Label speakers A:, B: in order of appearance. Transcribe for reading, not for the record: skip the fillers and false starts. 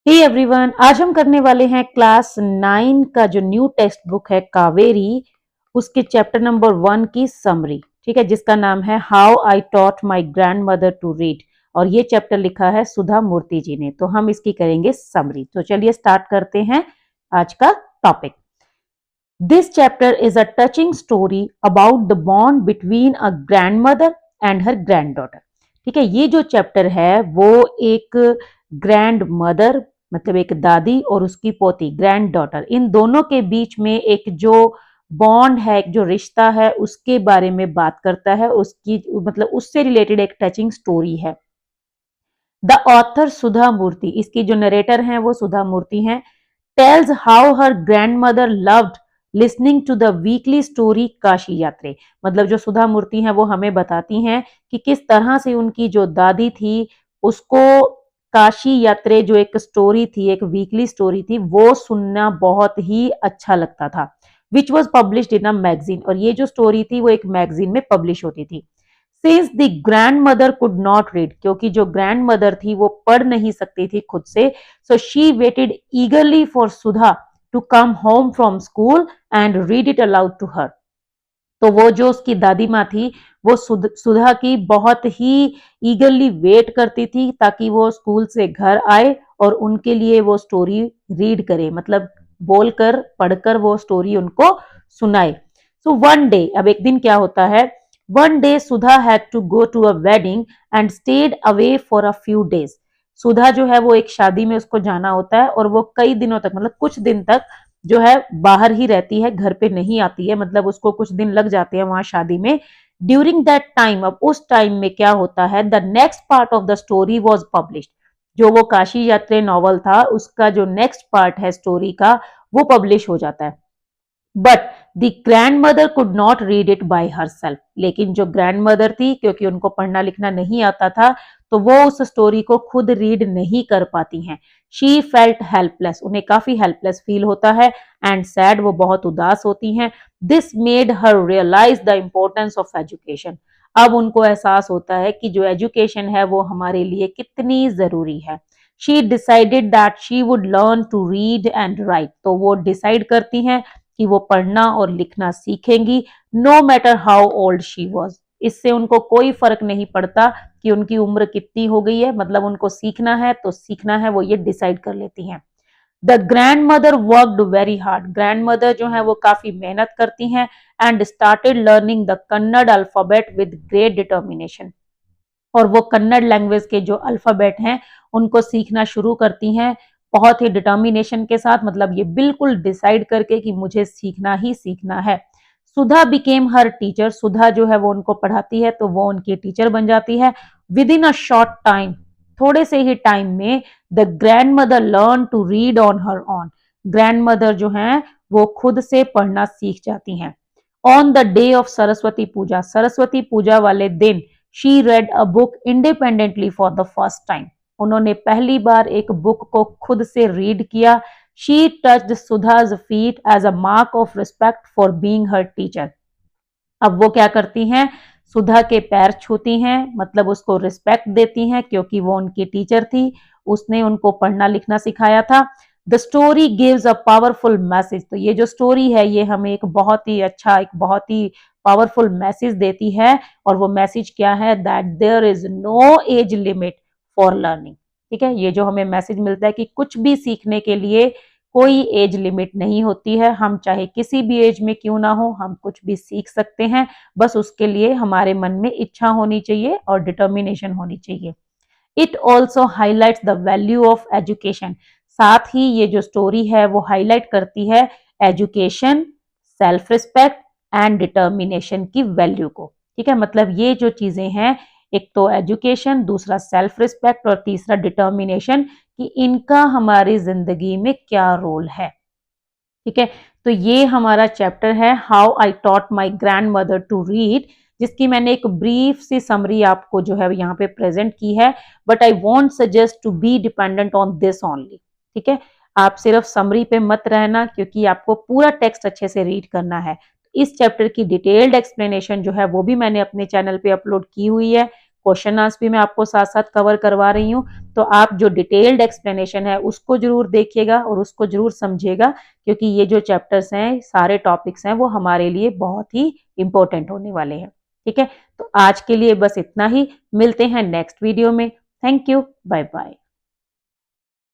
A: Hey everyone, आज हम करने वाले हैं क्लास 9 का जो न्यू टेक्स्ट बुक है कावेरी, उसके चैप्टर नंबर 1 की समरी। ठीक है, जिसका नाम है how I taught my grandmother to read. और ये चैप्टर लिखा है सुधा मूर्ति जी ने। तो हम इसकी करेंगे समरी। तो चलिए स्टार्ट करते हैं आज का topic. This chapter is a touching story about the bond between a grandmother and her granddaughter. ठीक है, ये जो चैप्टर है वो एक ग्रैंड मदर मतलब एक दादी और उसकी पोती ग्रैंड डॉटर, इन दोनों के बीच में एक जो बॉन्ड है, एक जो रिश्ता है, उसके बारे में बात करता है। उसकी मतलब उससे रिलेटेड एक टचिंग स्टोरी है। द ऑथर सुधा मूर्ति, इसकी जो नरेटर हैं वो सुधा मूर्ति हैं। Tells how her grandmother loved listening to the weekly story Kashi Yatre. मतलब जो सुधा मूर्ति हैं वो हमें बताती हैं कि किस तरह से उनकी जो दादी थी उसको काशी यात्रे जो एक स्टोरी थी, एक वीकली स्टोरी थी, वो सुनना बहुत ही अच्छा लगता था। Which was published in a magazine, और ये जो स्टोरी थी वो एक मैगजीन में पब्लिश होती थी। Since the grand mother could not read, क्योंकि जो ग्रैंड मदर थी वो पढ़ नहीं सकती थी खुद से, so she waited eagerly for Sudha to come home from school and read it aloud to her. तो वो जो उसकी दादी माँ थी वो सुधा की बहुत ही ईगरली वेट करती थी ताकि वो स्कूल से घर आए और उनके लिए वो स्टोरी रीड करे, मतलब बोलकर पढ़कर वो स्टोरी उनको सुनाए। सो वन डे, अब एक दिन क्या होता है, one day Sudha had to go to a wedding and stayed away for a few days. Sudha जो है वो एक शादी में उसको जाना होता है और वो कई दिनों तक मतलब कुछ दिन तक जो है बाहर ही रहती है, घर पे नहीं आती है, मतलब उसको कुछ दिन लग जाते हैं वहां शादी में। ड्यूरिंग दैट टाइम, अब उस टाइम में क्या होता है, the next part of the story was published. जो वो काशी यात्रे नॉवल था उसका जो नेक्स्ट पार्ट है स्टोरी का वो पब्लिश हो जाता है। But the grand mother could not read it by herself, लेकिन जो ग्रैंड मदर थी क्योंकि उनको पढ़ना लिखना नहीं आता था तो वो उस स्टोरी को खुद रीड नहीं कर पाती हैं। शी फेल्ट हेल्पलेस, उन्हें काफी हेल्पलेस फील होता है, एंड सैड, वो बहुत उदास होती हैं। This made her realize the importance of education. अब उनको एहसास होता है कि जो एजुकेशन है वो हमारे लिए कितनी जरूरी है। She decided that she would learn to read and write, तो वो डिसाइड करती हैं कि वो पढ़ना और लिखना सीखेंगी, no matter how old she was. इससे उनको कोई फर्क नहीं पड़ता कि उनकी उम्र कितनी हो गई है, मतलब उनको सीखना है तो सीखना है, वो ये डिसाइड कर लेती हैं। The grand mother worked very hard, grand mother जो है वो काफी मेहनत करती हैं, and started learning the Kannada alphabet with great determination. और वो कन्नड़ लैंग्वेज के जो अल्फाबेट हैं उनको सीखना शुरू करती हैं बहुत ही डिटर्मिनेशन के साथ, मतलब ये बिल्कुल डिसाइड करके कि मुझे सीखना ही सीखना है। सुधा बिकेम हर टीचर, सुधा जो है वो उनको पढ़ाती है तो वो उनकी टीचर बन जाती है। Within a short time, थोड़े से ही टाइम में, the grandmother learn to read on her own, grandmother जो है वो खुद से पढ़ना सीख जाती हैं। On the day of Saraswati Puja, Saraswati Puja वाले दिन, she read a book independently for the first time, उन्होंने पहली बार एक बुक को खुद से रीड किया। She touched Sudha's feet as a mark of respect for being her teacher. अब वो क्या करती हैं, सुधा के पैर छूती हैं, मतलब उसको रिस्पेक्ट देती हैं क्योंकि वो उनकी टीचर थी, उसने उनको पढ़ना लिखना सिखाया था। The story gives a powerful message, तो ये जो स्टोरी है ये हमें एक बहुत ही अच्छा, एक बहुत ही पावरफुल मैसेज देती है। और वो मैसेज क्या है, that there is no age limit for learning. ठीक है, ये जो हमें मैसेज मिलता है कि कुछ भी सीखने के लिए कोई एज लिमिट नहीं होती है, हम चाहे किसी भी एज में क्यों ना हो हम कुछ भी सीख सकते हैं, बस उसके लिए हमारे मन में इच्छा होनी चाहिए और डिटर्मिनेशन होनी चाहिए। It also highlights the value of education, साथ ही ये जो स्टोरी है वो हाईलाइट करती है education, self respect and determination की वैल्यू को। ठीक है, मतलब ये जो चीजें हैं, एक तो एजुकेशन, दूसरा सेल्फ रिस्पेक्ट और तीसरा डिटर्मिनेशन, कि इनका हमारी जिंदगी में क्या रोल है। ठीक है, तो ये हमारा चैप्टर है how I taught my grandmother to read, जिसकी मैंने एक ब्रीफ सी समरी आपको जो है यहाँ पे प्रेजेंट की है। But I want suggest to be dependent on this only. ठीक है, आप सिर्फ समरी पे मत रहना क्योंकि आपको पूरा टेक्स्ट अच्छे से रीड करना है। इस चैप्टर की डिटेल्ड एक्सप्लेनेशन जो है वो भी मैंने अपने चैनल पे अपलोड की हुई है, क्वेश्चन आंसर भी मैं आपको साथ साथ कवर करवा रही हूँ। तो आप जो डिटेल्ड एक्सप्लेनेशन है उसको जरूर देखिएगा और उसको जरूर समझिएगा, क्योंकि ये जो चैप्टर्स हैं, सारे टॉपिक्स हैं, वो हमारे लिए बहुत ही इंपॉर्टेंट होने वाले हैं। ठीक है, तो आज के लिए बस इतना ही। मिलते हैं नेक्स्ट वीडियो में। Thank you, bye bye.